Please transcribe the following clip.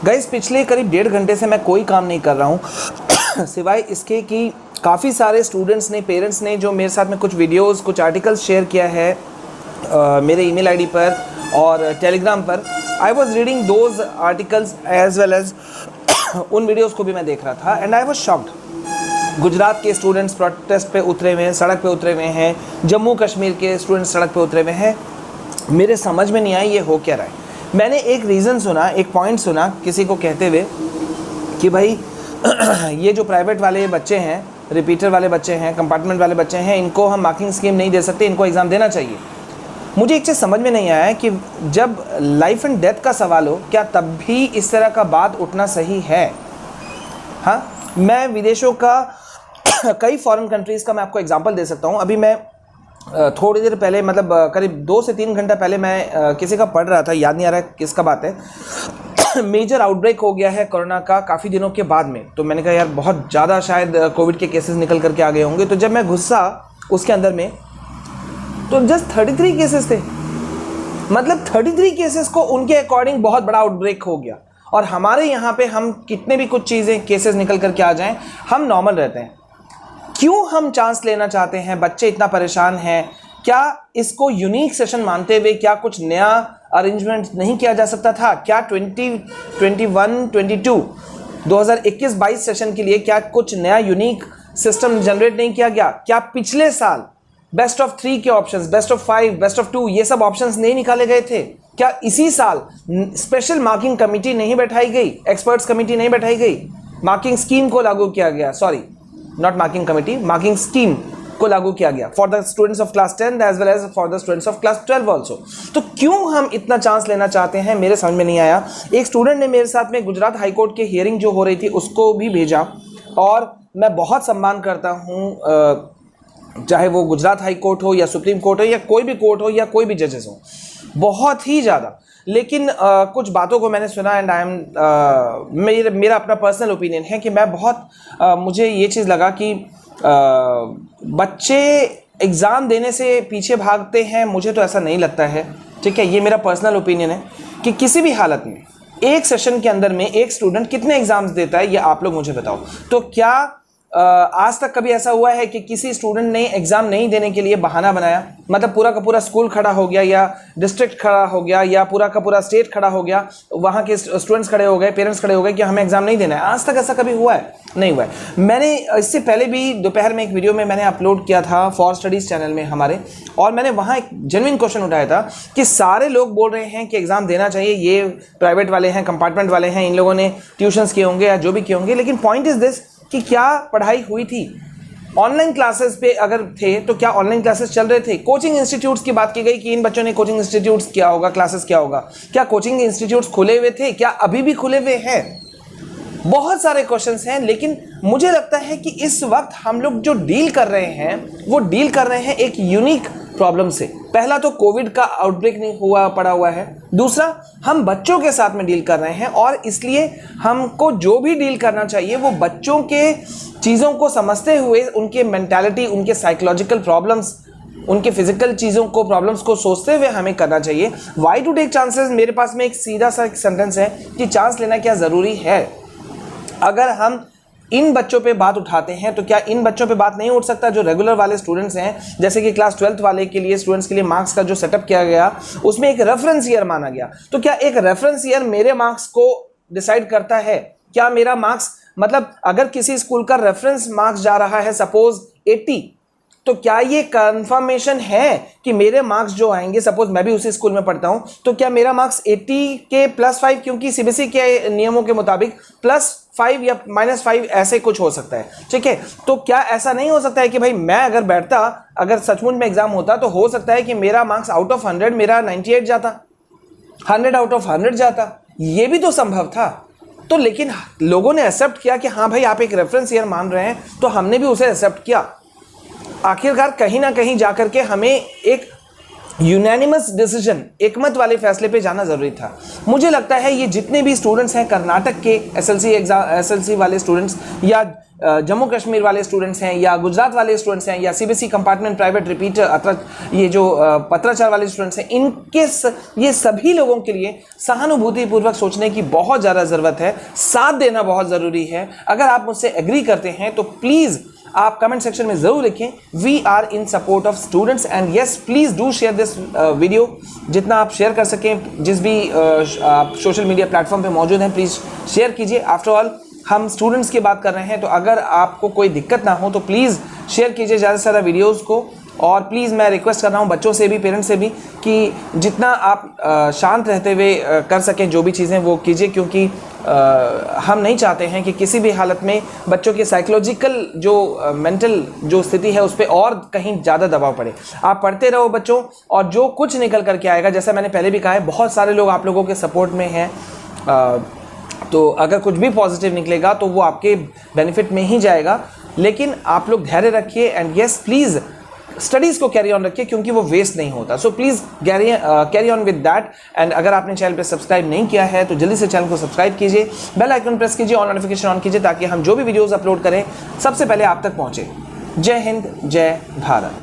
Guys पिछले करीब 1.5 घंटे से मैं कोई काम नहीं कर रहा हूँ सिवाय इसके कि काफ़ी सारे स्टूडेंट्स ने, पेरेंट्स ने जो मेरे साथ में कुछ वीडियोस, कुछ आर्टिकल्स शेयर किया है मेरे ईमेल आईडी पर और टेलीग्राम पर। I was reading those articles as well as उन वीडियोस को भी मैं देख रहा था and I was shocked. Gujarat के स्टूडेंट्स प्रोटेस्ट पे उतरे हुए हैं, सड़क पे उतरे हुए हैं, जम्मू कश्मीर के स्टूडेंट्स सड़क पे उतरे हुए हैं। मेरे समझ में नहीं आया ये हो क्या रहा है। मैंने एक रीज़न सुना, एक पॉइंट सुना किसी को कहते हुए कि भाई ये जो प्राइवेट वाले बच्चे हैं, रिपीटर वाले बच्चे हैं, कंपार्टमेंट वाले बच्चे हैं, इनको हम मार्किंग स्कीम नहीं दे सकते, इनको एग्ज़ाम देना चाहिए। मुझे एक चीज़ समझ में नहीं आया कि जब लाइफ एंड डेथ का सवाल हो, क्या तब भी इस तरह का बात उठना सही है? हाँ, मैं विदेशों का कई फॉरेन कंट्रीज़ का मैं आपको एग्जांपल दे सकता हूँ। अभी मैं थोड़ी देर पहले, मतलब करीब 2 से 3 घंटा पहले मैं किसी का पढ़ रहा था, याद नहीं आ रहा है किसका बात है। मेजर आउटब्रेक हो गया है कोरोना का काफ़ी दिनों के बाद में। तो मैंने कहा यार बहुत ज़्यादा शायद कोविड के केसेस निकल करके आ गए होंगे। तो जब मैं घुसा उसके अंदर में तो जस्ट 33 केसेस थे। मतलब 33 केसेस को उनके अकॉर्डिंग बहुत बड़ा आउटब्रेक हो गया। और हमारे यहाँ पे हम कितने भी कुछ चीज़ें केसेस निकल करके आ जाएं, हम नॉर्मल रहते हैं। क्यों हम चांस लेना चाहते हैं? बच्चे इतना परेशान हैं। क्या इसको यूनिक सेशन मानते हुए क्या कुछ नया अरेंजमेंट नहीं किया जा सकता था? क्या 2021-22 सेशन के लिए क्या कुछ नया यूनिक सिस्टम जनरेट नहीं किया गया? क्या पिछले साल बेस्ट ऑफ 3 के options, best of 5, best of 2 ये सब ऑप्शंस नहीं निकाले गए थे? क्या इसी साल स्पेशल मार्किंग कमेटी नहीं बैठाई गई, एक्सपर्ट्स कमेटी नहीं बैठाई गई, मार्किंग स्कीम को लागू किया गया, sorry not marking committee, marking scheme को लागू किया गया for the students of class 10 as well as for the students of class 12 also? तो क्यों हम इतना चांस लेना चाहते हैं, मेरे समझ में नहीं आया। एक स्टूडेंट ने मेरे साथ में गुजरात हाई कोर्ट के हियरिंग जो हो रही थी उसको भी भेजा, और मैं बहुत सम्मान करता हूँ, चाहे वो गुजरात हाई कोर्ट हो या सुप्रीम कोर्ट हो या कोई भी कोर्ट हो या कोई भी जजेस हो, बहुत ही ज़्यादा। लेकिन कुछ बातों को मैंने सुना एंड आई एम, मेरा अपना पर्सनल ओपिनियन है कि मैं बहुत मुझे ये चीज़ लगा कि बच्चे एग्ज़ाम देने से पीछे भागते हैं। मुझे तो ऐसा नहीं लगता है, ठीक है। ये मेरा पर्सनल ओपिनियन है कि किसी भी हालत में एक सेशन के अंदर में एक स्टूडेंट कितने एग्ज़ाम्स देता है, ये आप लोग मुझे बताओ। तो क्या आज तक कभी ऐसा हुआ है कि किसी स्टूडेंट ने एग्ज़ाम नहीं देने के लिए बहाना बनाया? मतलब पूरा का पूरा स्कूल खड़ा हो गया या डिस्ट्रिक्ट खड़ा हो गया या पूरा का पूरा स्टेट खड़ा हो गया, वहाँ के स्टूडेंट्स खड़े हो गए, पेरेंट्स खड़े हो गए कि हमें एग्ज़ाम नहीं देना है? आज तक ऐसा कभी हुआ है? नहीं हुआ है। मैंने इससे पहले भी दोपहर में एक वीडियो में मैंने अपलोड किया था फॉर स्टडीज़ चैनल में हमारे, और मैंने वहाँ एक जेन्युइन क्वेश्चन उठाया था कि सारे लोग बोल रहे हैं कि एग्ज़ाम देना चाहिए, ये प्राइवेट वाले हैं, कंपार्टमेंट वाले हैं, इन लोगों ने ट्यूशन्स किए होंगे या जो भी किए होंगे, लेकिन पॉइंट इज़ दिस कि क्या पढ़ाई हुई थी? ऑनलाइन क्लासेस पे अगर थे तो क्या ऑनलाइन क्लासेस चल रहे थे? कोचिंग इंस्टीट्यूट्स की बात की गई कि इन बच्चों ने कोचिंग इंस्टीट्यूट्स किया होगा, क्लासेस किया होगा। क्या कोचिंग इंस्टीट्यूट्स खुले हुए थे? क्या अभी भी खुले हुए हैं? बहुत सारे क्वेश्चंस हैं, लेकिन मुझे लगता है कि इस वक्त हम लोग जो डील कर रहे हैं वो डील कर रहे हैं एक यूनिक प्रॉब्लम से। पहला तो कोविड का आउटब्रेक नहीं पड़ा हुआ है, दूसरा हम बच्चों के साथ में डील कर रहे हैं, और इसलिए हमको जो भी डील करना चाहिए वो बच्चों के चीज़ों को समझते हुए, उनके मेंटालिटी, उनके साइकोलॉजिकल प्रॉब्लम्स, उनके फिजिकल चीज़ों को, प्रॉब्लम्स को सोचते हुए हमें करना चाहिए। Why to take chances? मेरे पास में एक सीधा सा सेंटेंस है कि चांस लेना क्या ज़रूरी है? अगर हम इन बच्चों पे बात उठाते हैं तो क्या इन बच्चों पे बात नहीं उठ सकता जो रेगुलर वाले स्टूडेंट्स हैं? जैसे कि क्लास 12th वाले के लिए, स्टूडेंट्स के लिए मार्क्स का जो सेटअप किया गया उसमें एक रेफरेंस ईयर माना गया। तो क्या एक रेफरेंस ईयर मेरे मार्क्स को डिसाइड करता है? क्या मेरा मार्क्स, मतलब अगर किसी स्कूल का रेफरेंस मार्क्स जा रहा है सपोज 80, तो क्या ये कंफर्मेशन है कि मेरे मार्क्स जो आएंगे, सपोज मैं भी उसी स्कूल में पढ़ता हूं, तो क्या मेरा मार्क्स 80 के +5, क्योंकि सीबीएसई के नियमों के मुताबिक +5 या -5 ऐसे कुछ हो सकता है, ठीक है। तो क्या ऐसा नहीं हो सकता है कि भाई मैं अगर बैठता, अगर सचमुच में एग्जाम होता, तो हो सकता है कि मेरा मार्क्स आउट ऑफ 100 मेरा 98 जाता, 100 आउट ऑफ 100 जाता? ये भी तो संभव था। तो लेकिन लोगों ने एक्सेप्ट किया कि हाँ भाई आप एक रेफरेंस ईयर मान रहे हैं, तो हमने भी उसे एक्सेप्ट किया। आखिरकार कहीं ना कहीं जाकर के हमें एक यूनैनिमस डिसीजन, एकमत वाले फैसले पे जाना ज़रूरी था। मुझे लगता है ये जितने भी स्टूडेंट्स हैं कर्नाटक के एसएलसी वाले स्टूडेंट्स, या जम्मू कश्मीर वाले स्टूडेंट्स हैं या गुजरात वाले स्टूडेंट्स हैं या सीबीएसई कंपार्टमेंट प्राइवेट रिपीटर ये जो पत्राचार वाले स्टूडेंट्स हैं, ये सभी लोगों के लिए सहानुभूतिपूर्वक सोचने की बहुत ज़्यादा ज़रूरत है। साथ देना बहुत ज़रूरी है। अगर आप मुझसे एग्री करते हैं तो प्लीज़ आप कमेंट सेक्शन में ज़रूर लिखें we are in support of students and yes please do share this video. जितना आप शेयर कर सकें, जिस भी आप सोशल मीडिया प्लेटफॉर्म पे मौजूद हैं, प्लीज़ शेयर कीजिए। आफ्टर ऑल हम स्टूडेंट्स की बात कर रहे हैं, तो अगर आपको कोई दिक्कत ना हो तो प्लीज़ शेयर कीजिए ज़्यादा से ज़्यादा वीडियोज़ को। और प्लीज़ मैं रिक्वेस्ट कर रहा हूँ बच्चों से भी, पेरेंट्स से भी, कि जितना आप शांत रहते हुए कर सकें जो भी चीज़ें वो कीजिए, क्योंकि हम नहीं चाहते हैं कि किसी भी हालत में बच्चों की साइकोलॉजिकल जो मेंटल जो स्थिति है उस पर और कहीं ज़्यादा दबाव पड़े। आप पढ़ते रहो बच्चों, और जो कुछ निकल करके आएगा, जैसा मैंने पहले भी कहा है, बहुत सारे लोग आप लोगों के सपोर्ट में हैं, तो अगर कुछ भी पॉजिटिव निकलेगा तो वो आपके बेनिफिट में ही जाएगा। लेकिन आप लोग धैर्य रखिए एंड येस प्लीज़ स्टडीज़ को कैरी ऑन रखिए, क्योंकि वो वेस्ट नहीं होता। So please carry on with that. And अगर आपने चैनल पे सब्सक्राइब नहीं किया है तो जल्दी से चैनल को सब्सक्राइब कीजिए, बेल आइकन प्रेस कीजिए और नोटिफिकेशन ऑन कीजिए, ताकि हम जो भी वीडियोज़ अपलोड करें सबसे पहले आप तक पहुँचे। जय हिंद, जय भारत।